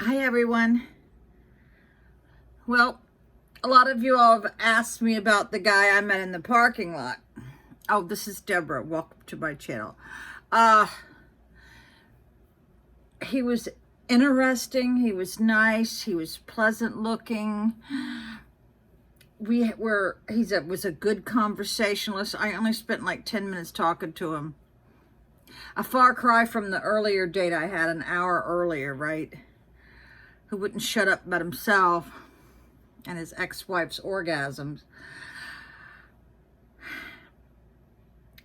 Hi everyone. Well, a lot of you all have asked me about the guy I met in the parking lot. Oh, this is Deborah. Welcome to my channel. He was interesting. He was nice. He was pleasant looking. He was a good conversationalist. I only spent like 10 minutes talking to him. A far cry from the earlier date I had an hour earlier, right? Who wouldn't shut up about himself and his ex-wife's orgasms.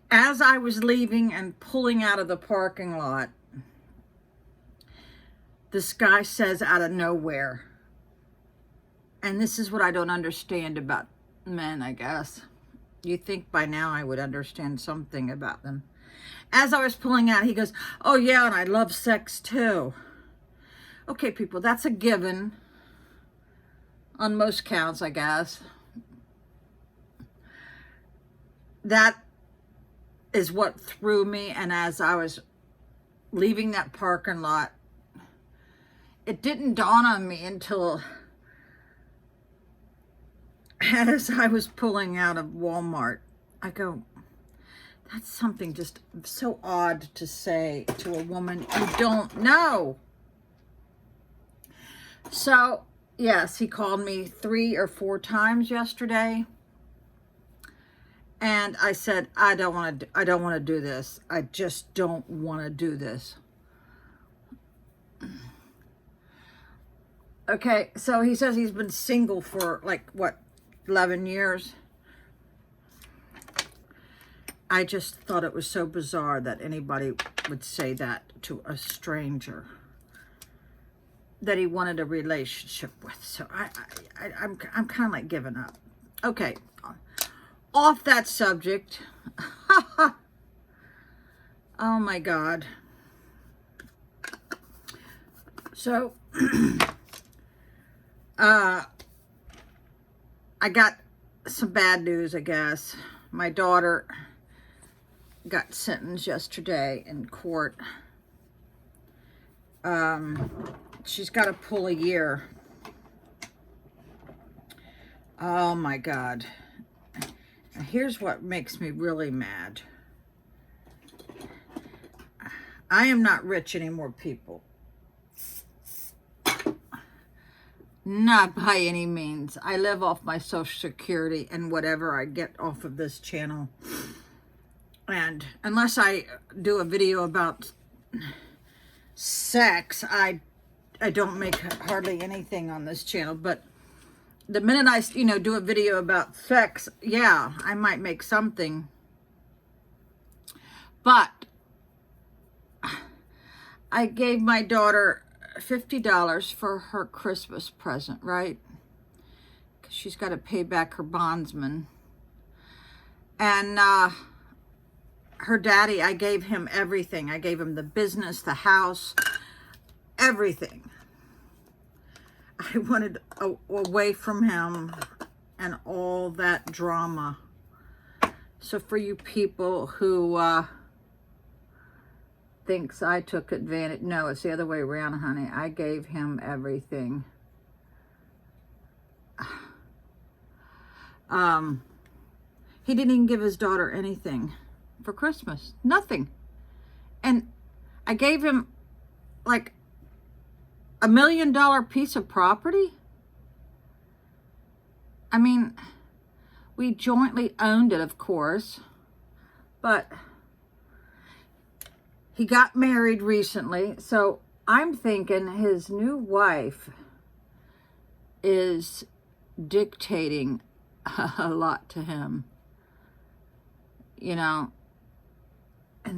As I was leaving and pulling out of the parking lot, this guy says out of nowhere, and this is what I don't understand about men, I guess. You'd think by now I would understand something about them. As I was pulling out, he goes, "Oh yeah, and I love sex too." Okay, people, that's a given on most counts, I guess. That is what threw me, and as I was leaving that parking lot, it didn't dawn on me until as I was pulling out of Walmart. I go, that's something just so odd to say to a woman you don't know. So, yes, he called me 3 or 4 times yesterday. And I said, I don't want to do this. I just don't want to do this. Okay, so he says he's been single for like, what, 11 years? I just thought it was so bizarre that anybody would say that to a stranger that he wanted a relationship with. So I'm kind of like giving up. Okay, off that subject. Oh my God. So, I got some bad news, I guess. My daughter got sentenced yesterday in court. She's got to pull a year. Oh my God. Here's what makes me really mad. I am not rich anymore, people. Not by any means. I live off my Social Security and whatever I get off of this channel. And unless I do a video about sex, I don't make hardly anything on this channel. But the minute I, do a video about sex, yeah, I might make something. But I gave my daughter $50 for her Christmas present, right? Because she's got to pay back her bondsman. And her daddy, I gave him everything. I gave him the business, the house, everything. I wanted away from him and all that drama. So for you people who thinks I took advantage, no, it's the other way around, honey. I gave him everything. He didn't even give his daughter anything for Christmas. Nothing. And I gave him like $1 million piece of property. I mean, we jointly owned it, of course, but he got married recently, so I'm thinking his new wife is dictating a lot to him, and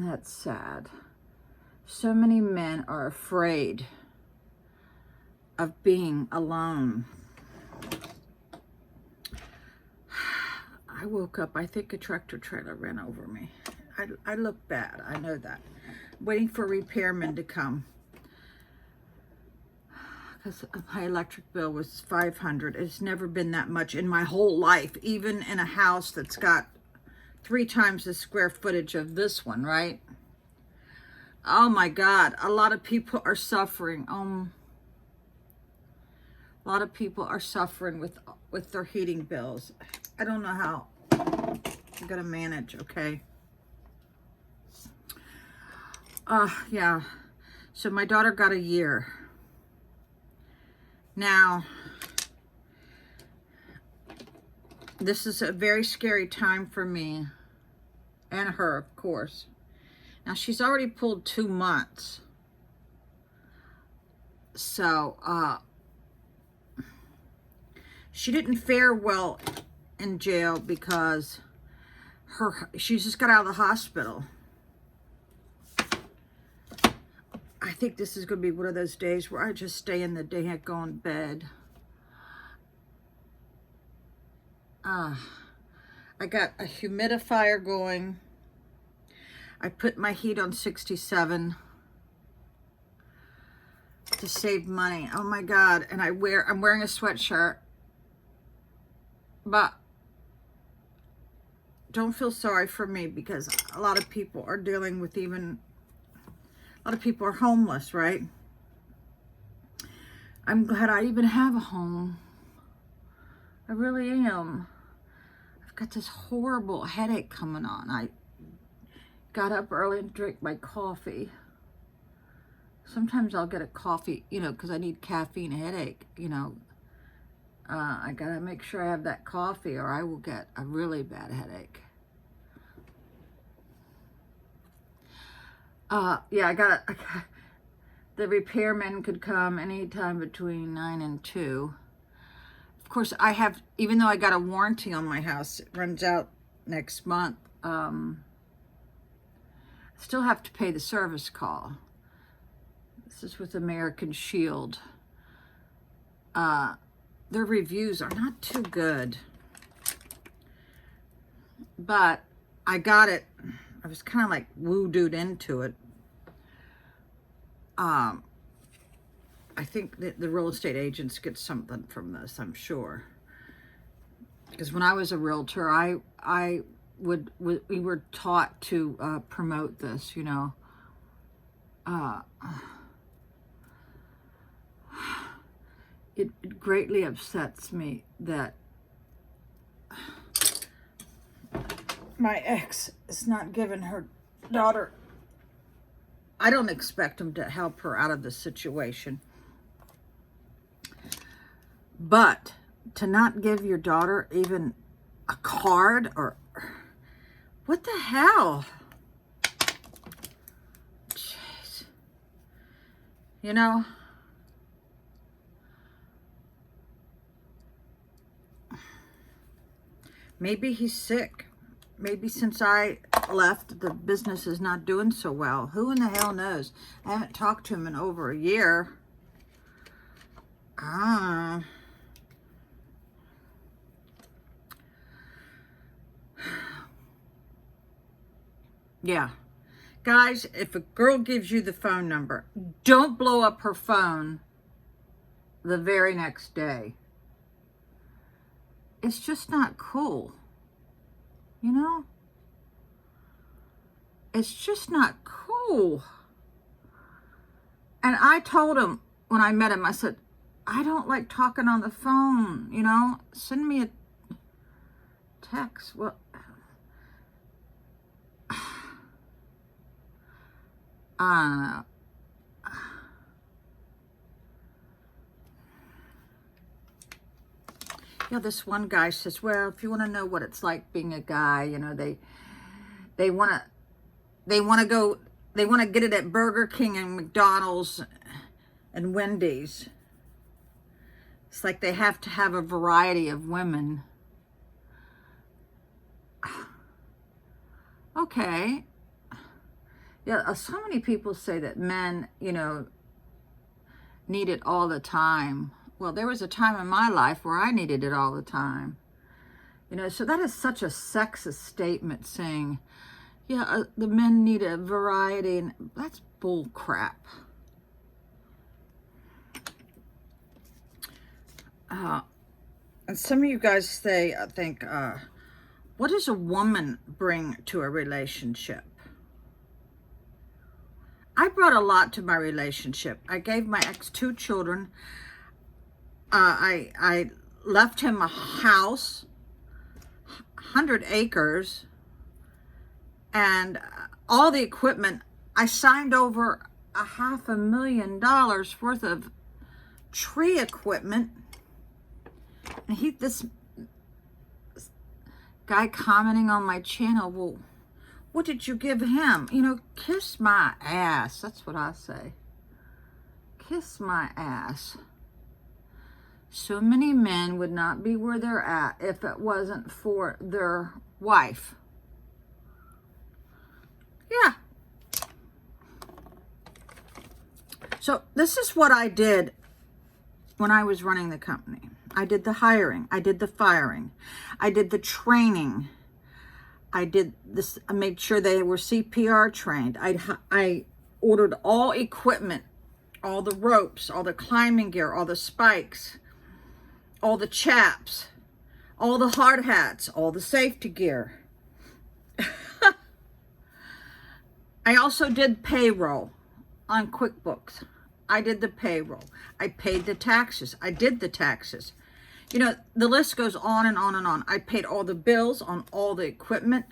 that's sad. So many men are afraid of being alone. I woke up, I think a tractor trailer ran over me. I look bad, I know that. Waiting for repairmen to come. Because my electric bill was $500. It's never been that much in my whole life, even in a house that's got 3 times the square footage of this one, right? Oh my God, a lot of people are suffering. A lot of people are suffering with their heating bills. I don't know how I'm gonna manage, okay? Yeah. So my daughter got a year. Now, this is a very scary time for me and her, of course. Now, she's already pulled 2 months. So, she didn't fare well in jail because she just got out of the hospital. I think this is going to be one of those days where I just stay in the day and go in bed. I got a humidifier going. I put my heat on 67 to save money. Oh my God. And I'm wearing a sweatshirt. But don't feel sorry for me, because a lot of people are dealing with a lot of people are homeless, right? I'm glad I even have a home. I really am. I've got this horrible headache coming on. I got up early and drank my coffee. Sometimes I'll get a coffee, because I need caffeine headache, I gotta make sure I have that coffee or I will get a really bad headache. Yeah, the repairman could come anytime between 9 and 2. Of course, even though I got a warranty on my house, it runs out next month, I still have to pay the service call. This is with American Shield. Their reviews are not too good. But I got it. I was kind of like woo-dooed into it. I think that the real estate agents get something from this, I'm sure. Because when I was a realtor, we were taught to promote this, It greatly upsets me that my ex is not giving her daughter. I don't expect him to help her out of the situation. But to not give your daughter even a card, or what the hell? Jeez. Maybe he's sick. Maybe since I left, the business is not doing so well. Who in the hell knows? I haven't talked to him in over a year. Yeah. Guys, if a girl gives you the phone number, don't blow up her phone the very next day. It's just not cool. It's just not cool. And I told him when I met him, I said, I don't like talking on the phone, Send me a text. Well, I don't know. This one guy says, well, if you want to know what it's like being a guy, they want to get it at Burger King and McDonald's and Wendy's. It's like they have to have a variety of women. Okay. Yeah, so many people say that men, need it all the time. Well, there was a time in my life where I needed it all the time. So that is such a sexist statement, saying, yeah, the men need a variety, and that's bull crap. And some of you guys say, I think, what does a woman bring to a relationship? I brought a lot to my relationship. I gave my ex 2 children. I left him a house, 100 acres, and all the equipment. I signed over $500,000 worth of tree equipment. And this guy commenting on my channel, well, what did you give him? You know, kiss my ass. That's what I say. Kiss my ass. So many men would not be where they're at if it wasn't for their wife. Yeah. So this is what I did when I was running the company. I did the hiring. I did the firing. I did the training. I did this. I made sure they were CPR trained. I ordered all equipment, all the ropes, all the climbing gear, all the spikes, all the chaps, all the hard hats, all the safety gear. I also did payroll on QuickBooks. I did the payroll. I paid the taxes. I did the taxes. You know, the list goes on and on and on. I paid all the bills on all the equipment.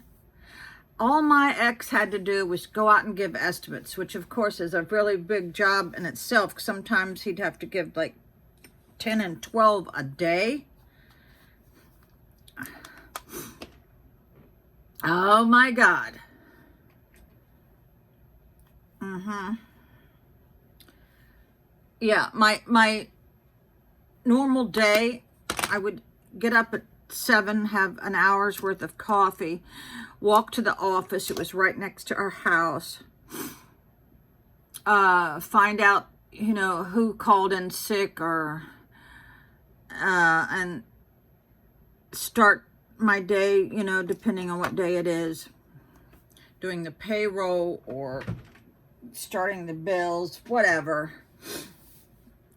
All my ex had to do was go out and give estimates, which of course is a really big job in itself. Sometimes he'd have to give like 10 and 12 a day. Oh my God. Yeah, my normal day, I would get up at 7, have an hour's worth of coffee, walk to the office. It was right next to our house. Find out, you know, who called in sick or and start my day, you know, depending on what day it is, doing the payroll or starting the bills, whatever.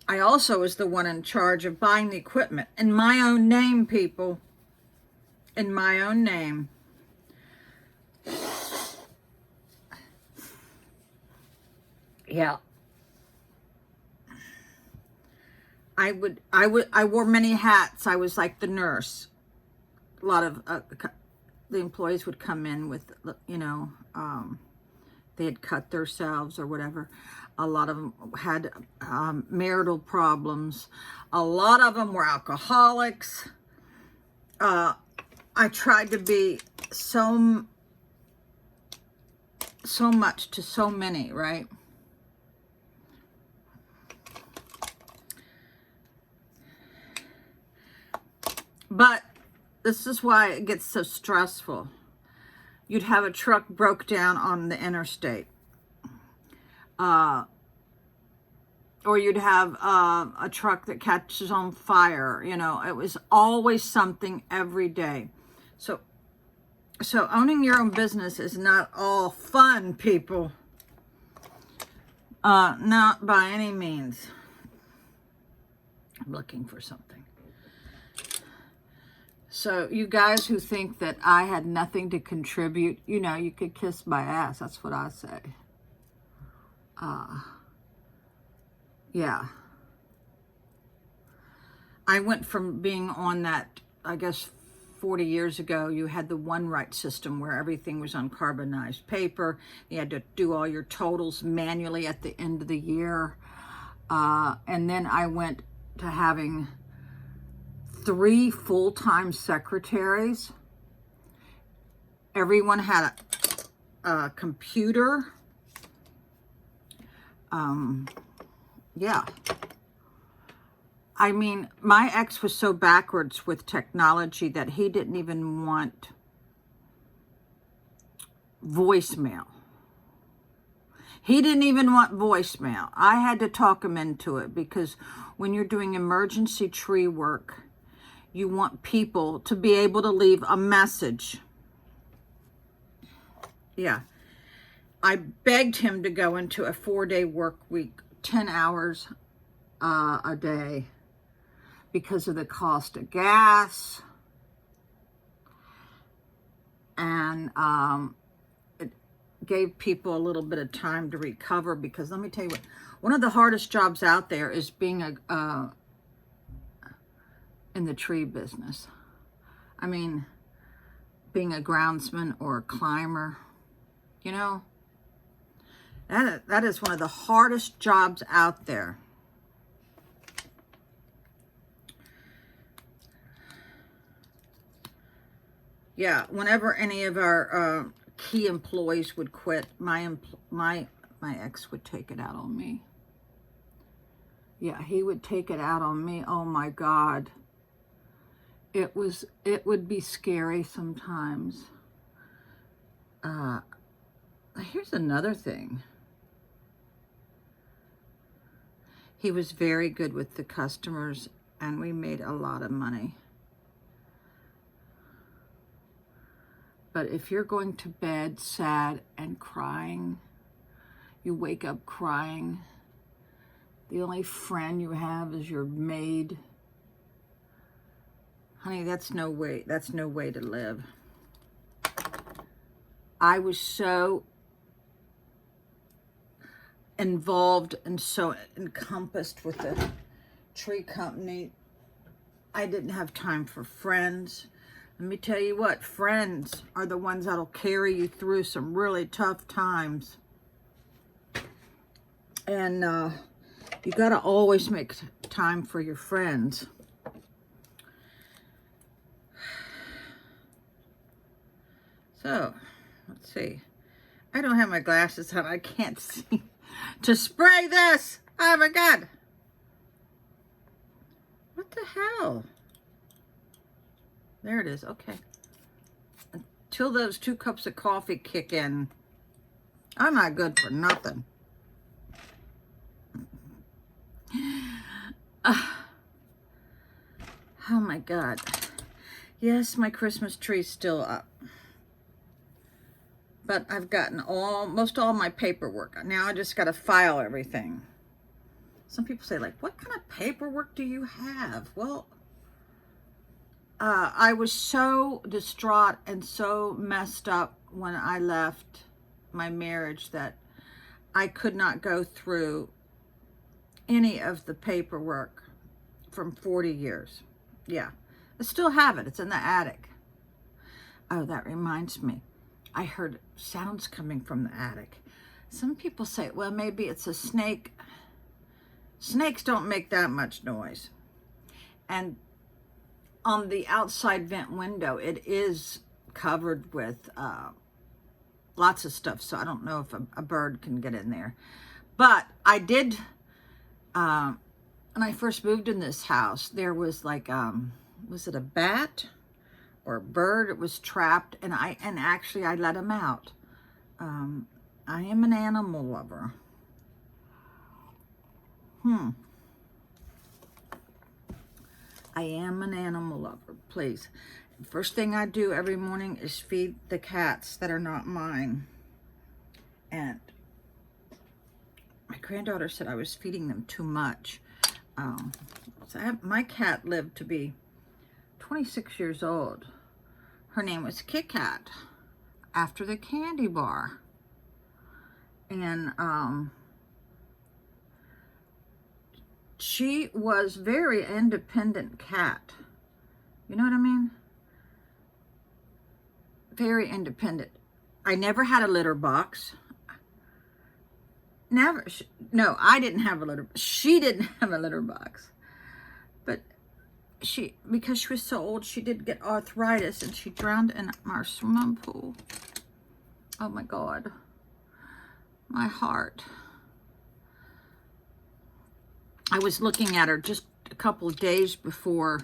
I also was the one in charge of buying the equipment in my own name, people. In my own name. Yeah. I wore many hats. I was like the nurse. A lot of the employees would come in with, you know, they had cut themselves or whatever. A lot of them had marital problems. A lot of them were alcoholics. I tried to be so much to so many, right? But this is why it gets so stressful. You'd have a truck broke down on the interstate. Or you'd have a truck that catches on fire. You know, it was always something every day. So owning your own business is not all fun, people. Not by any means. I'm looking for something. So you guys who think that I had nothing to contribute, you know, you could kiss my ass. That's what I say. Yeah. I went from being on that, I guess, 40 years ago, you had the one right system where everything was on carbonized paper. You had to do all your totals manually at the end of the year. And then I went to having 3 full-time secretaries. Everyone had a computer. Yeah. I mean, my ex was so backwards with technology that he didn't even want voicemail. He didn't even want voicemail. I had to talk him into it because when you're doing emergency tree work, you want people to be able to leave a message. Yeah. I begged him to go into a 4-day work week, 10 hours a day, because of the cost of gas. And it gave people a little bit of time to recover, because let me tell you what, one of the hardest jobs out there is being in the tree business. I mean, being a groundsman or a climber, you know, that is one of the hardest jobs out there. Yeah, whenever any of our key employees would quit, my ex would take it out on me. Yeah, he would take it out on me. Oh my God. It would be scary sometimes. Here's another thing. He was very good with the customers, and we made a lot of money. But if you're going to bed sad and crying, you wake up crying, the only friend you have is your maid. Honey, that's no way to live. I was so involved and so encompassed with the tree company. I didn't have time for friends. Let me tell you what, friends are the ones that'll carry you through some really tough times. And you got to always make time for your friends. So, let's see. I don't have my glasses on. I can't see to spray this. Oh my God. What the hell? There it is. Okay. Until those 2 cups of coffee kick in, I'm not good for nothing. Oh my God. Yes, my Christmas tree's still up. But I've gotten almost all my paperwork. Now I just got to file everything. Some people say, like, what kind of paperwork do you have? Well, I was so distraught and so messed up when I left my marriage that I could not go through any of the paperwork from 40 years. Yeah, I still have it. It's in the attic. Oh, that reminds me. I heard sounds coming from the attic. Some people say, well, maybe it's a snake. Snakes don't make that much noise. And on the outside vent window, it is covered with lots of stuff, so I don't know if a bird can get in there. But I did, when I first moved in this house, there was like, was it a bat or a bird? It was trapped, and actually I let him out. I am an animal lover. I am an animal lover, please. First thing I do every morning is feed the cats that are not mine. And my granddaughter said I was feeding them too much. My cat lived to be 26 years old. Her name was Kit Kat, after the candy bar. And she was very independent cat. You know what I mean? Very independent. I never had a litter box. Never. No, I didn't have a litter. She didn't have a litter box. But because she was so old, she did get arthritis, and she drowned in our swimming pool. Oh my God. My heart. I was looking at her just a couple of days before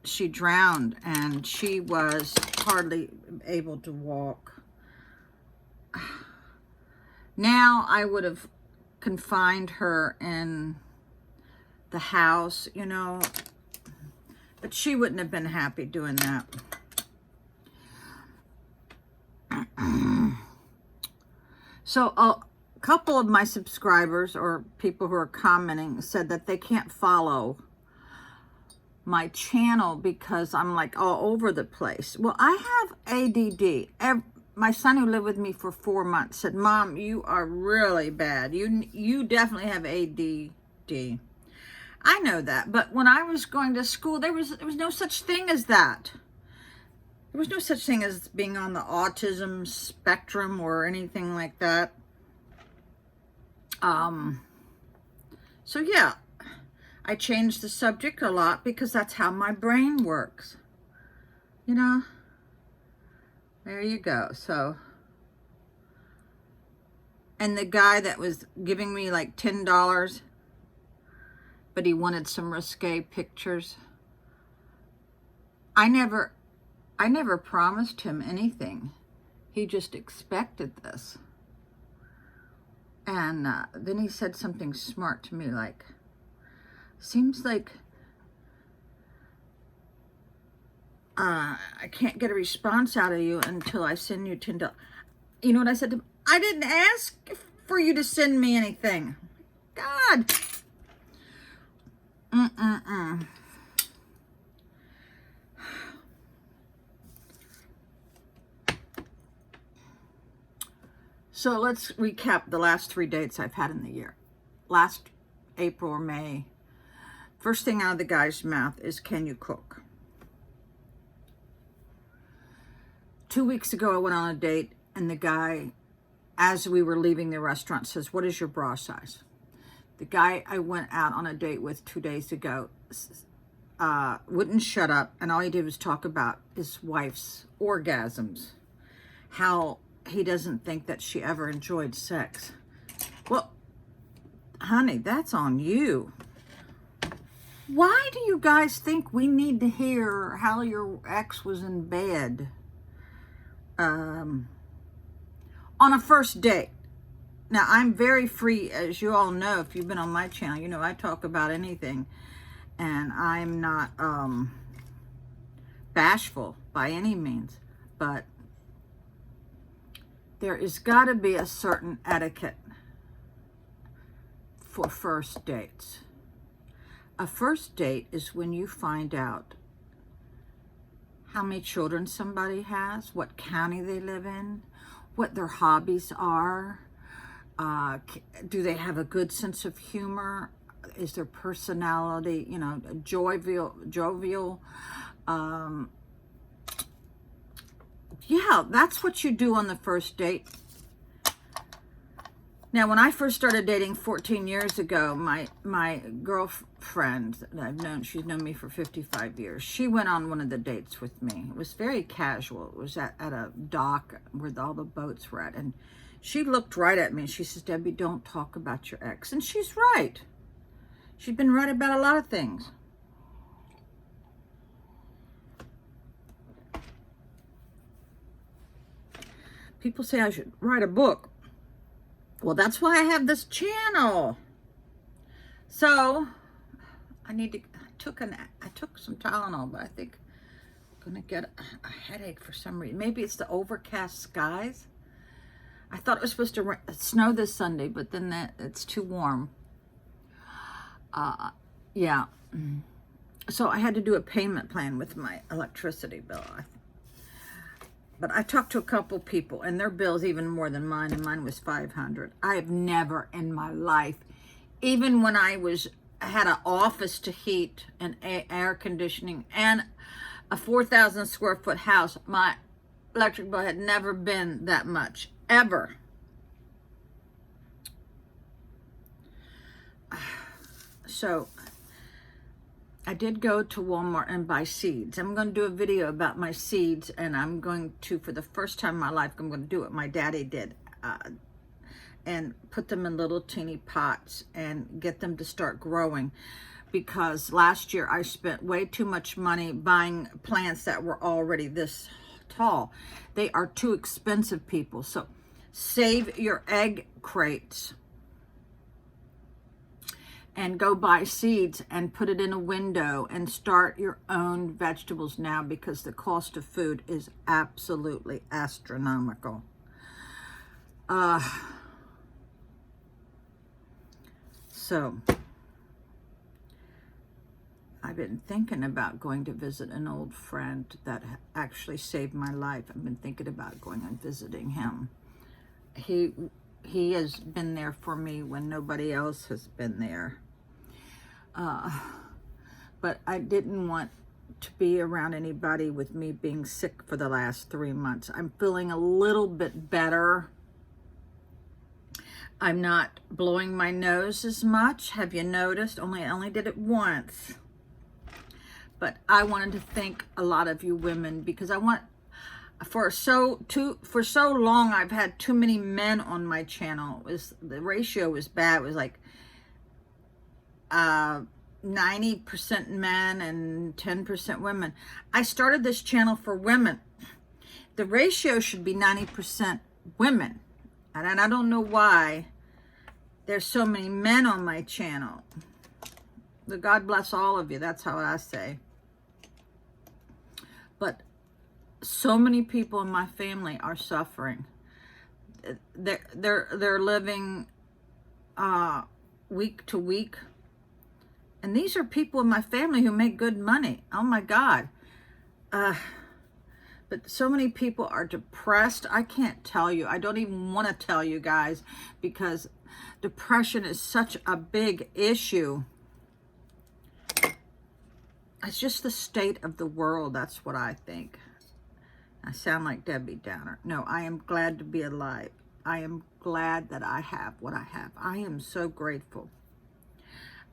she drowned, and she was hardly able to walk. Now I would have confined her in the house, you know, but she wouldn't have been happy doing that. So a couple of my subscribers or people who are commenting said that they can't follow my channel because I'm like all over the place. Well, I have ADD. My son, who lived with me for 4 months, said, Mom, you are really bad. You definitely have ADD. I know that, but when I was going to school, there was no such thing as that. There was no such thing as being on the autism spectrum or anything like that. So yeah, I changed the subject a lot because that's how my brain works. You know, there you go. So, and the guy that was giving me like $10, but he wanted some risque pictures. I never promised him anything. He just expected this. And then he said something smart to me like, seems like I can't get a response out of you until I send you $10. You know what I said to him? I didn't ask for you to send me anything. God. So let's recap the last 3 dates I've had in the year. Last April or May, first thing out of the guy's mouth is, can you cook? 2 weeks ago, I went on a date, and the guy, as we were leaving the restaurant, says, what is your bra size? The guy I went out on a date with 2 days ago wouldn't shut up, and all he did was talk about his wife's orgasms, how he doesn't think that she ever enjoyed sex. Well, honey, that's on you. Why do you guys think we need to hear how your ex was in bed on a first date? Now, I'm very free, as you all know. If you've been on my channel, you know I talk about anything, and I'm not bashful by any means, but there is got to be a certain etiquette for first dates. A first date is when you find out how many children somebody has, what county they live in, what their hobbies are. Do they have a good sense of humor? Is their personality, you know, jovial? Yeah, that's what you do on the first date. Now, when I first started dating 14 years ago, my girlfriend that I've known, she's known me for 55 years, she went on one of the dates with me. It was very casual. It was at a dock where all the boats were at. And she looked right at me and she says, Debbie, don't talk about your ex. And she's right. She's been right about a lot of things. People say I should write a book. Well, that's why I have this channel. So I took some Tylenol, but I think I'm gonna get a headache for some reason. Maybe it's the overcast skies. I thought it was supposed to snow this Sunday, but then it's too warm. Yeah. So I had to do a payment plan with my electricity bill. But I talked to a couple people, and their bill's even more than mine, and mine was $500. I have never in my life, even when I had an office to heat and air conditioning and a 4,000 square foot house, my electric bill had never been that much, ever. So I did go to Walmart and buy seeds. I'm going to do a video about my seeds, and I'm going to, for the first time in my life, I'm going to do what my daddy did, and put them in little teeny pots and get them to start growing, because last year I spent way too much money buying plants that were already this tall. They are too expensive, people. So save your egg crates and go buy seeds and put it in a window and start your own vegetables now, because the cost of food is absolutely astronomical. So I've been thinking about going to visit an old friend that actually saved my life. I've been thinking about going and visiting him. He has been there for me when nobody else has been there. But I didn't want to be around anybody with me being sick for the last 3 months. I'm feeling a little bit better. I'm not blowing my nose as much. Have you noticed? I only did it once. But I wanted to thank a lot of you women, because for so long I've had too many men on my channel. The ratio was bad. It was like 90% men and 10% women. I started this channel for women. The ratio should be 90% women. And I don't know why there's so many men on my channel. God bless all of you. That's how I say. But so many people in my family are suffering. They're living week to week. And these are people in my family who make good money. Oh my God. But so many people are depressed. I can't tell you. I don't even want to tell you guys, because depression is such a big issue. It's just the state of the world. That's what I think. I sound like Debbie Downer. No, I am glad to be alive. I am glad that I have what I have. I am so grateful.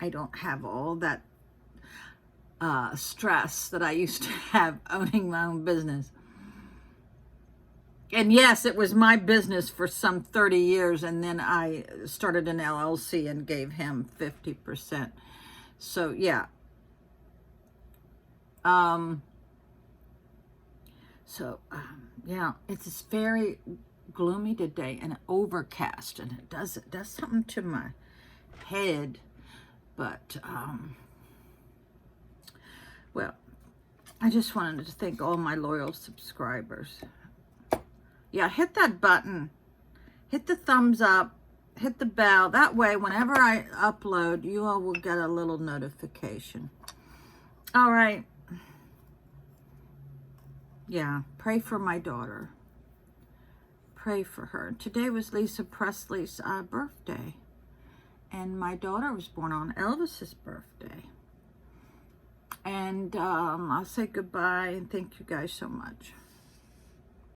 I don't have all that stress that I used to have owning my own business. And yes, it was my business for some 30 years, and then I started an LLC and gave him 50%. So yeah. Yeah, it's very gloomy today and overcast, and it does something to my head. But well, I just wanted to thank all my loyal subscribers. Yeah, hit that button, hit the thumbs up, hit the bell. That way, whenever I upload, you all will get a little notification. All right. Yeah, pray for my daughter. Pray for her. Today was Lisa Presley's birthday. And my daughter was born on Elvis's birthday. And I'll say goodbye and thank you guys so much.